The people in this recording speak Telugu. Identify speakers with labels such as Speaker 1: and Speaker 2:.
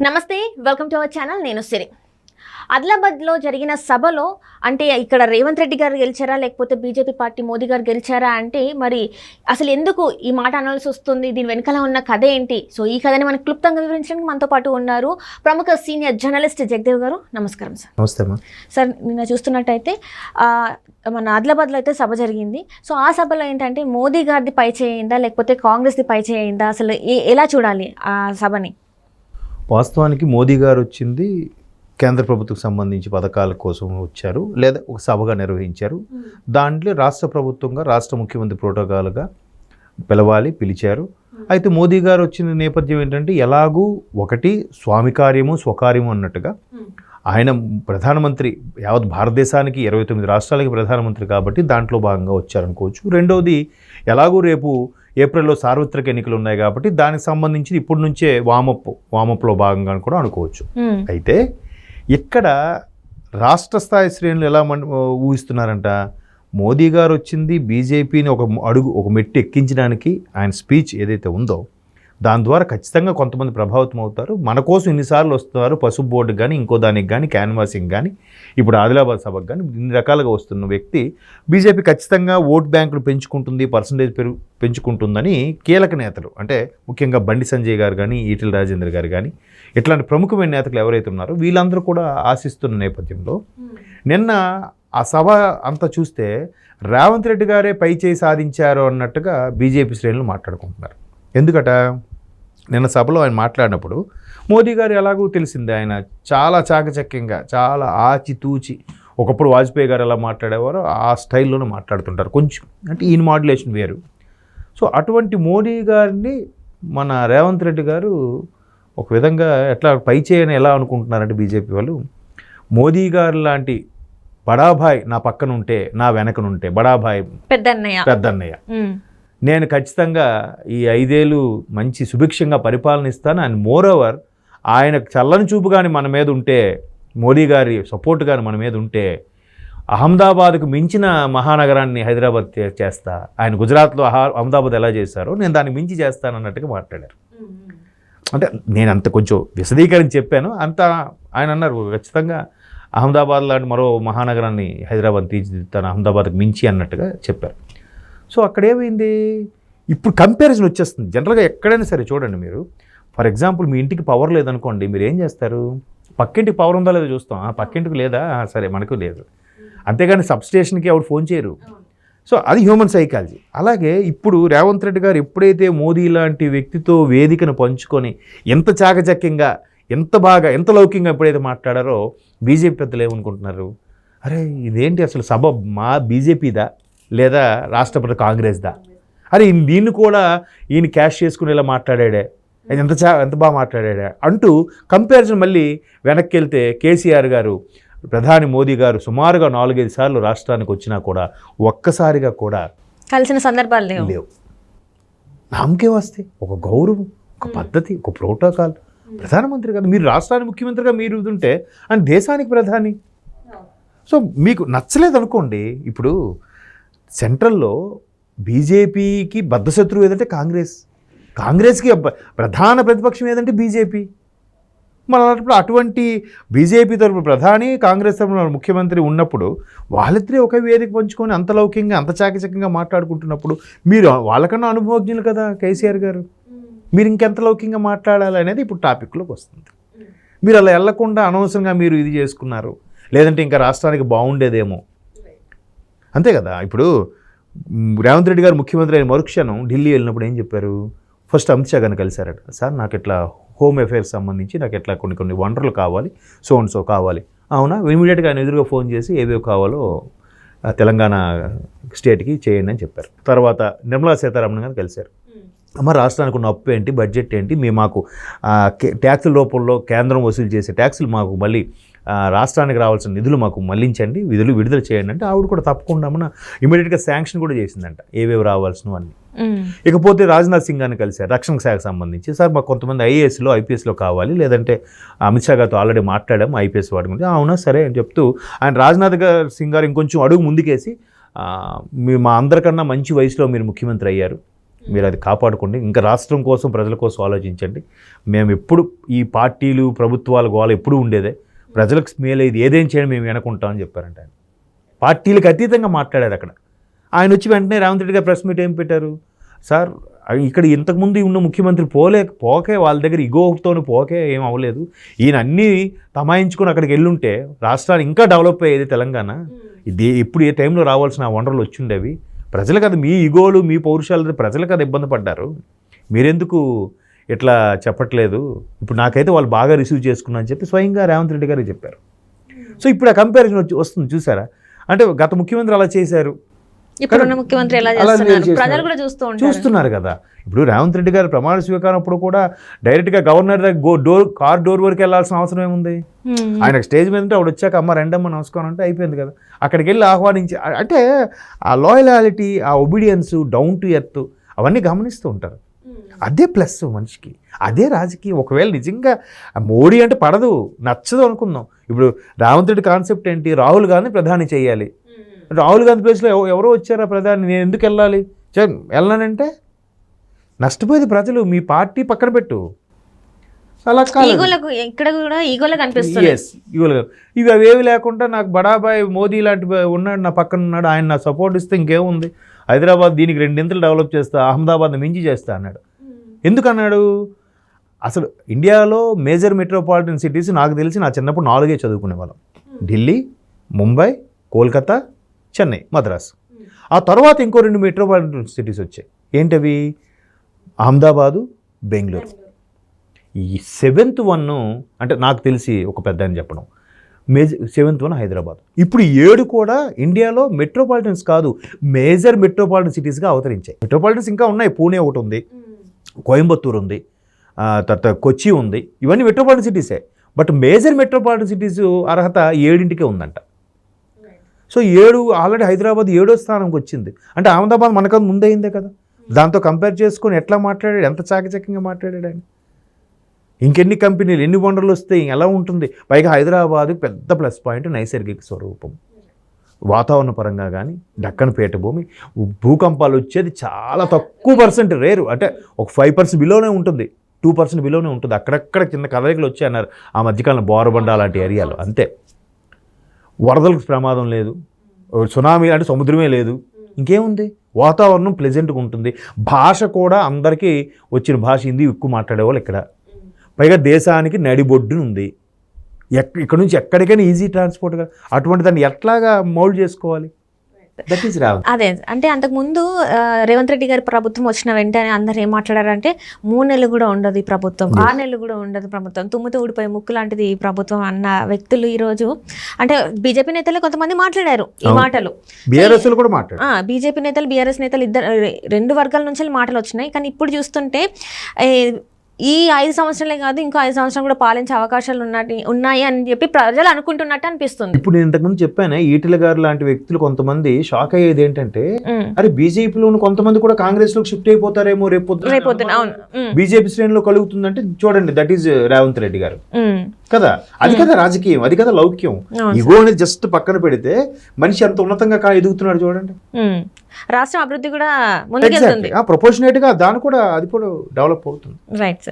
Speaker 1: నమస్తే, వెల్కమ్ టు అవర్ ఛానల్. నేను సిరి. ఆదిలాబాద్లో జరిగిన సభలో అంటే ఇక్కడ రేవంత్ రెడ్డి గారు గెలిచారా లేకపోతే బీజేపీ పార్టీ మోదీ గారు గెలిచారా అంటే మరి అసలు ఎందుకు ఈ మాట అనాల్సి వస్తుంది, దీని వెనకాల ఉన్న కథ ఏంటి? సో ఈ కథని మనకు క్లుప్తంగా వివరించడానికి మనతో పాటు ఉన్నారు ప్రముఖ సీనియర్ జర్నలిస్ట్ జగదేవ్ గారు. నమస్కారం సార్.
Speaker 2: నమస్తే
Speaker 1: సార్. నిన్న చూస్తున్నట్టయితే మన ఆదిలాబాద్లో అయితే సభ జరిగింది. సో ఆ సభలో ఏంటంటే మోదీ గారిది పై చేయిందా లేకపోతే కాంగ్రెస్ది పై చేయిందా, అసలు ఎలా చూడాలి ఆ సభని?
Speaker 2: వాస్తవానికి మోదీ గారు వచ్చింది కేంద్ర ప్రభుత్వం సంబంధించి పథకాల కోసం వచ్చారు, లేదా ఒక సభగా నిర్వహించారు. దాంట్లో రాష్ట్ర ప్రభుత్వంగా రాష్ట్ర ముఖ్యమంత్రి ప్రోటోకాల్గా పిలిచారు. అయితే మోదీ గారు వచ్చిన నేపథ్యం ఏంటంటే ఎలాగూ ఒకటి స్వామి కార్యము స్వకార్యము అన్నట్టుగా ఆయన ప్రధానమంత్రి యావత్ భారతదేశానికి 29 రాష్ట్రాలకి ప్రధానమంత్రి కాబట్టి దాంట్లో భాగంగా వచ్చారనుకోవచ్చు. రెండవది ఎలాగూ రేపు ఏప్రిల్లో సార్వత్రిక ఎన్నికలు ఉన్నాయి కాబట్టి దానికి సంబంధించి ఇప్పటి నుంచే వామప్లో భాగంగా కూడా అనుకోవచ్చు. అయితే ఇక్కడ రాష్ట్ర స్థాయి శ్రేణులు ఎలా ఊహిస్తున్నారంట, మోదీ గారు వచ్చింది బీజేపీని ఒక మెట్టు ఎక్కించడానికి. ఆయన స్పీచ్ ఏదైతే ఉందో దాని ద్వారా ఖచ్చితంగా కొంతమంది ప్రభావితం అవుతారు. మన కోసం ఇన్నిసార్లు వస్తున్నారు, పసుపు బోర్డుకి కానీ ఇంకో దానికి కానీ క్యాన్వాసింగ్ కానీ ఇప్పుడు ఆదిలాబాద్ సభకు కానీ ఇన్ని రకాలుగా వస్తున్న వ్యక్తి బీజేపీ ఖచ్చితంగా ఓట్ బ్యాంకులు పెంచుకుంటుంది, పర్సంటేజ్ పెంచుకుంటుందని కీలక నేతలు అంటే ముఖ్యంగా బండి సంజయ్ గారు కానీ ఈటెల రాజేందర్ గారు కానీ ఇట్లాంటి ప్రముఖమైన నేతలు ఎవరైతే ఉన్నారో వీళ్ళందరూ కూడా ఆశిస్తున్న నేపథ్యంలో నిన్న ఆ సభ అంతా చూస్తే రేవంత్ రెడ్డి గారే పై చేయి సాధించారు అన్నట్టుగా బీజేపీ శ్రేణులు మాట్లాడుకుంటున్నారు. ఎందుకట, నిన్న సభలో ఆయన మాట్లాడినప్పుడు మోదీ గారు ఎలాగో తెలిసిందే, ఆయన చాలా చాకచక్యంగా చాలా ఆచితూచి ఒకప్పుడు వాజ్పేయి గారు ఎలా మాట్లాడేవారో ఆ స్టైల్లోనే మాట్లాడుతుంటారు. కొంచెం అంటే ఈయన మాడ్యులేషన్ వేరు. సో అటువంటి మోదీ గారిని మన రేవంత్ రెడ్డి గారు ఒక విధంగా ఎట్లా పై చేయని ఎలా అనుకుంటున్నారంటే బీజేపీ వాళ్ళు, మోదీ గారు లాంటి బడాభాయ్ నా పక్కన ఉంటే, నా వెనకనుంటే, బడాభాయ్ పెద్దన్నయ్య నేను ఖచ్చితంగా ఈ 5 ఏళ్ళు మంచి సుభిక్షంగా పరిపాలన ఇస్తాను. అండ్ మోరోవర్ ఆయన చల్లని చూపు కానీ మన మీద ఉంటే, మోడీ గారి సపోర్ట్ కానీ మన మీద ఉంటే అహ్మదాబాద్కు మించిన మహానగరాన్ని హైదరాబాద్ చేస్తా. ఆయన గుజరాత్లో అహ్మదాబాద్ ఎలా చేశారో నేను దాన్ని మించి చేస్తాను అన్నట్టుగా మాట్లాడారు. అంటే నేను అంత కొంచెం విశదీకరించి చెప్పాను. అంత ఆయన అన్నారు ఖచ్చితంగా అహ్మదాబాద్ లాంటి మరో మహానగరాన్ని హైదరాబాద్ తీర్చిదిద్దుతాను అహ్మదాబాద్కు మించి అన్నట్టుగా చెప్పారు. సో అక్కడేమైంది, ఇప్పుడు కంపారిజన్ వచ్చేస్తుంది. జనరల్గా ఎక్కడైనా సరే చూడండి, మీరు ఫర్ ఎగ్జాంపుల్ మీ ఇంటికి పవర్ లేదనుకోండి, మీరు ఏం చేస్తారు, పక్కింటికి పవర్ ఉందా లేదో చూస్తాం. పక్కింటికి లేదా, సరే మనకు లేదు, అంతేగాని సబ్స్టేషన్కి ఎవరు ఫోన్ చేయరు. సో అది హ్యూమన్ సైకాలజీ. అలాగే ఇప్పుడు రేవంత్ రెడ్డి గారు ఎప్పుడైతే మోదీ లాంటి వ్యక్తితో వేదికను పంచుకొని ఎంత చాకచక్యంగా ఎంత బాగా ఎంత లౌకికంగా ఎప్పుడైతే మాట్లాడారో బీజేపీ పెద్దలు ఏమనుకుంటున్నారు, అరే ఇదేంటి అసలు సభ మా బీజేపీదా లేదా రాష్ట్రపతి కాంగ్రెస్దా, అరే దీన్ని కూడా ఈయన క్యాష్ చేసుకుని ఇలా మాట్లాడాడే, ఎంత బాగా మాట్లాడాడే అంటూ కంపారిజన్ మళ్ళీ వెనక్కి వెళ్తే కేసీఆర్ గారు ప్రధాని మోదీ గారు సుమారుగా 4-5 సార్లు రాష్ట్రానికి వచ్చినా కూడా ఒక్కసారిగా కూడా కలిసిన సందర్భాలు లేవు. నామకే వస్తే ఒక గౌరవం, ఒక పద్ధతి, ఒక ప్రోటోకాల్. ప్రధానమంత్రి కదా, మీరు రాష్ట్రానికి ముఖ్యమంత్రిగా మీరు ఉంటే అండ్ దేశానికి ప్రధాని. సో మీకు నచ్చలేదు అనుకోండి, ఇప్పుడు సెంట్రల్లో బీజేపీకి బద్ధశత్రువు ఏదంటే కాంగ్రెస్కి ప్రధాన ప్రతిపక్షం ఏదంటే బీజేపీ. మరి అటువంటి బీజేపీ తరపు ప్రధాని, కాంగ్రెస్ తరపున ముఖ్యమంత్రి ఉన్నప్పుడు వాళ్ళిద్దరే ఒక వేదిక పంచుకొని అంత లౌకికంగా అంత చాకచక్యంగా మాట్లాడుకుంటున్నప్పుడు మీరు వాళ్ళకన్నా అనుభవజ్ఞులు కదా కేసీఆర్ గారు, మీరు ఇంకెంత లౌకికంగా మాట్లాడాలి అనేది ఇప్పుడు టాపిక్లోకి వస్తుంది. మీరు అలా వెళ్లకుండా అనవసరంగా మీరు ఇది చేసుకున్నారు, లేదంటే ఇంకా రాష్ట్రానికి బాగుండేదేమో, అంతే కదా. ఇప్పుడు రేవంత్ రెడ్డి గారు ముఖ్యమంత్రి అయిన మరుక్షణం ఢిల్లీ వెళ్ళినప్పుడు ఏం చెప్పారు, ఫస్ట్ అమిత్ షా గారిని కలిశారట. సార్ నాకు ఇట్లా హోమ్ అఫైర్స్ సంబంధించి నాకు ఇట్లా కొన్ని వనరులు కావాలి, సో కావాలి. అవునా, ఇమీడియట్గా ఆయన ఎదురుగా ఫోన్ చేసి ఏవేవి కావాలో తెలంగాణ స్టేట్కి చేయండి అని చెప్పారు. తర్వాత నిర్మలా సీతారామన్ గారిని కలిశారు. అమ్మ రాష్ట్రానికి ఉన్న అప్పు ఏంటి, బడ్జెట్ ఏంటి, మాకు ట్యాక్సుల రూపంలో కేంద్రం వసూలు చేసే ట్యాక్సులు మాకు మళ్ళీ రాష్ట్రానికి రావాల్సిన నిధులు మాకు మళ్లించండి, విధులు విడుదల చేయండి అంటే ఆవిడ కూడా తప్పకుండా ఇమీడియట్గా శాంక్షన్ కూడా చేసిందంట ఏవేవి రావాల్సినవన్నీ. ఇకపోతే రాజ్నాథ్ సింగ్ గారిని కలిశారు రక్షణ శాఖకు సంబంధించి. సార్ మాకు కొంతమంది ఐపీఎస్లో కావాలి, లేదంటే అమిత్ షా గారితో ఆల్రెడీ మాట్లాడాము ఐపీఎస్ వాడి గురించి. అవునా సరే అని చెప్తూ ఆయన రాజ్నాథ్ సింగ్ గారు ఇంకొంచెం అడుగు ముందుకేసి మా అందరికన్నా మంచి వయసులో మీరు ముఖ్యమంత్రి అయ్యారు, మీరు అది కాపాడుకోండి, ఇంకా రాష్ట్రం కోసం ప్రజల కోసం ఆలోచించండి. మేము ఎప్పుడు ఈ పార్టీలు ప్రభుత్వాల గోల ఎప్పుడు ఉండేదే, ప్రజలకు మేలు ఇది ఏదేం చేయండి మేము వెనకుంటామని చెప్పారంట ఆయన. పార్టీలకు అతీతంగా మాట్లాడారు అక్కడ. ఆయన వచ్చి వెంటనే రేవంత్ రెడ్డి గారు ప్రెస్ మీట్ ఏం పెట్టారు, సార్ ఇక్కడ ఇంతకుముందు ఉన్న ముఖ్యమంత్రి పోకే వాళ్ళ దగ్గర ఇగోతో పోకే ఏం అవ్వలేదు, ఈయన అన్నీ తమాయించుకొని అక్కడికి వెళ్ళుంటే రాష్ట్రాన్ని ఇంకా డెవలప్ అయ్యేది తెలంగాణ, ఇది ఎప్పుడు ఏ టైంలో రావాల్సిన వనరులు వచ్చిండేవి, ప్రజలకు అది మీ ఇగోలు మీ పౌరుషాలు ప్రజలకు అది ఇబ్బంది పడ్డారు, మీరెందుకు ఇట్లా చెప్పట్లేదు, ఇప్పుడు నాకైతే వాళ్ళు బాగా రిసీవ్ చేసుకున్నా అని చెప్పి స్వయంగా రేవంత్ రెడ్డి గారు చెప్పారు. సో ఇప్పుడు ఆ కంపారిజన్ వస్తుంది చూసారా, అంటే గత ముఖ్యమంత్రి అలా చేశారు,
Speaker 1: ఇప్పుడున్న ముఖ్యమంత్రి ఎలా చేస్తున్నారు ప్రజలు కూడా చూస్తున్నారు
Speaker 2: కదా. ఇప్పుడు రేవంత్ రెడ్డి గారు ప్రమాణ స్వీకారం అప్పుడు కూడా డైరెక్ట్గా గవర్నర్ దగ్గర కార్ డోర్ వరకు వెళ్ళాల్సిన అవసరం ఏముంది, ఆయన స్టేజ్ మీద ఉంటే ఆవిడ వచ్చాక అమ్మ రెండమ్మ నమస్కారం అంటే అయిపోయింది కదా, అక్కడికి వెళ్ళి ఆహ్వానించి, అంటే ఆ లాయలాలిటీ, ఆ ఒబీడియన్స్, డౌన్ టు ఎర్త్ అవన్నీ గమనిస్తూ ఉంటారు. అదే ప్లస్ మనిషికి, అదే రాజకీయం. ఒకవేళ నిజంగా మోడీ అంటే పడదు నచ్చదు అనుకుందాం, ఇప్పుడు రేవంత్ రెడ్డి కాన్సెప్ట్ ఏంటి, రాహుల్ గాంధీ ప్రధాని చేయాలి, రాహుల్ గాంధీ ప్లేస్లో ఎవరో వచ్చారా ప్రధాని, నేను ఎందుకు వెళ్ళాలి, వెళ్ళానంటే నష్టపోయేది ప్రజలు, మీ పార్టీ పక్కన పెట్టు. అలా ఇవి అవేవి లేకుండా నాకు బడాబాయ్ మోదీ లాంటి ఉన్నాడు నా పక్కన ఉన్నాడు, ఆయన నా సపోర్ట్ ఇస్తే ఇంకేముంది, హైదరాబాద్ దీనికి 2 ఇంతలు డెవలప్ చేస్తా, అహ్మదాబాద్ని మించి చేస్తా అన్నాడు. ఎందుకన్నాడు, అసలు ఇండియాలో మేజర్ మెట్రోపాలిటన్ సిటీస్ నాకు తెలిసి నా చిన్నప్పుడు 4 చదువుకునేవాళ్ళం, ఢిల్లీ, ముంబై, కోల్కతా, చెన్నై, మద్రాసు. ఆ తర్వాత ఇంకో 2 మెట్రోపాలిటన్ సిటీస్ వచ్చాయి, ఏంటవి, అహ్మదాబాదు, బెంగళూరు. ఈ 7th వన్ అంటే నాకు తెలిసి ఒక పెద్ద అని చెప్పడం, 7th వన్ హైదరాబాద్. ఇప్పుడు 7 కూడా ఇండియాలో మెట్రోపాలిటన్స్ కాదు, మేజర్ మెట్రోపాలిటన్ సిటీస్గా అవతరించాయి. మెట్రోపాలిటన్స్ ఇంకా ఉన్నాయి, పూణే ఒకటి ఉంది, కోయంబత్తూరు ఉంది, తర్వాత కొచ్చి ఉంది, ఇవన్నీ మెట్రోపాలిటన్ సిటీసే. బట్ మేజర్ మెట్రోపాలిటన్ సిటీస్ అర్హత 7కే ఉందంట. సో 7 ఆల్రెడీ హైదరాబాద్ 7వ స్థానంకి వచ్చింది, అంటే అహ్మదాబాద్ మనకన్నా ముందయిందే కదా. దాంతో కంపేర్ చేసుకొని ఎట్లా మాట్లాడాడు, ఎంత చాకచక్యంగా మాట్లాడాడు ఆయన. ఇంకెన్ని కంపెనీలు, ఎన్ని వనరులు వస్తాయి, ఎలా ఉంటుంది. పైగా హైదరాబాద్కి పెద్ద ప్లస్ పాయింట్ నైసర్గిక స్వరూపం, వాతావరణ పరంగా కానీ, దక్కన్ పీఠభూమి, భూకంపాలు వచ్చేది చాలా తక్కువ %, రేరు, అంటే ఒక 5% బిలోనే ఉంటుంది, 2% బిలోనే ఉంటుంది. అక్కడక్కడ చిన్న కదలికలు వచ్చాయి అన్నారు ఆ మధ్యకాలంలో బోరబండ అలాంటి ఏరియాలో, అంతే. వరదలకు ప్రమాదం లేదు, సునామీ అంటే సముద్రమే లేదు, ఇంకేముంది, వాతావరణం ప్లెజెంట్గా ఉంటుంది. భాష కూడా అందరికీ వచ్చిన భాష హిందీ ఎక్కువ మాట్లాడేవాళ్ళు ఇక్కడ. పైగా దేశానికి నడిబొడ్డును ఉంది, ఇక్కడ నుంచి ఎక్కడికైనా ఈజీ ట్రాన్స్పోర్ట్గా, అటువంటి దాన్ని ఎట్లాగా మౌల్డ్ చేసుకోవాలి. That is Rao.
Speaker 1: అదే అంటే అంతకుముందు రేవంత్ రెడ్డి గారి ప్రభుత్వం వచ్చిన వెంటనే అందరు ఏం మాట్లాడారంటే 3 నెలలు కూడా ఉండదు ఈ ప్రభుత్వం, 6 నెలలు కూడా ఉండదు ప్రభుత్వం, తుమ్ముతో ఊడిపోయే ముక్కు లాంటిది ఈ ప్రభుత్వం అన్న వ్యక్తులు ఈరోజు అంటే బీజేపీ నేతలు కొంతమంది మాట్లాడారు ఈ మాటలు, బీజేపీ నేతలు బీఆర్ఎస్ నేతలు ఇద్దరు 2 వర్గాల నుంచి మాటలు వచ్చినాయి. కానీ ఇప్పుడు చూస్తుంటే ఈ 5 సంవత్సరాలే కాదు ఇంకో 5 సంవత్సరాలు కూడా పాలించే అవకాశాలు ఉన్నాయి అని చెప్పి ప్రజలు అనుకుంటున్నట్టు అనిపిస్తుంది.
Speaker 2: ఇప్పుడు నేను ఇంతకుముందు చెప్పాను, ఈటెల గారు లాంటి వ్యక్తులు కొంతమంది షాక్ అయ్యేది ఏంటంటే, అరే బీజేపీలో కొంతమంది కూడా కాంగ్రెస్ లోకి షిఫ్ట్ అయిపోతారేమో రేపొద్దున, బీజేపీ శ్రేణిలో కలుగుతుందంటే చూడండి, దట్ ఈజ్ రేవంత్ రెడ్డి గారు కదా. అది కదా రాజకీయం, అది కదా లౌక్యం. ఇగో అనేది జస్ట్ పక్కన పెడితే మనిషి అంత ఉన్నతంగా ఎదుగుతున్నాడు చూడండి.
Speaker 1: రాష్ట్రం అభివృద్ధి కూడా ముందుకెళ్తుంది,
Speaker 2: ప్రపోర్షనేట్ గా దాని కూడా అది కూడా డెవలప్ అవుతుంది.
Speaker 1: రైట్.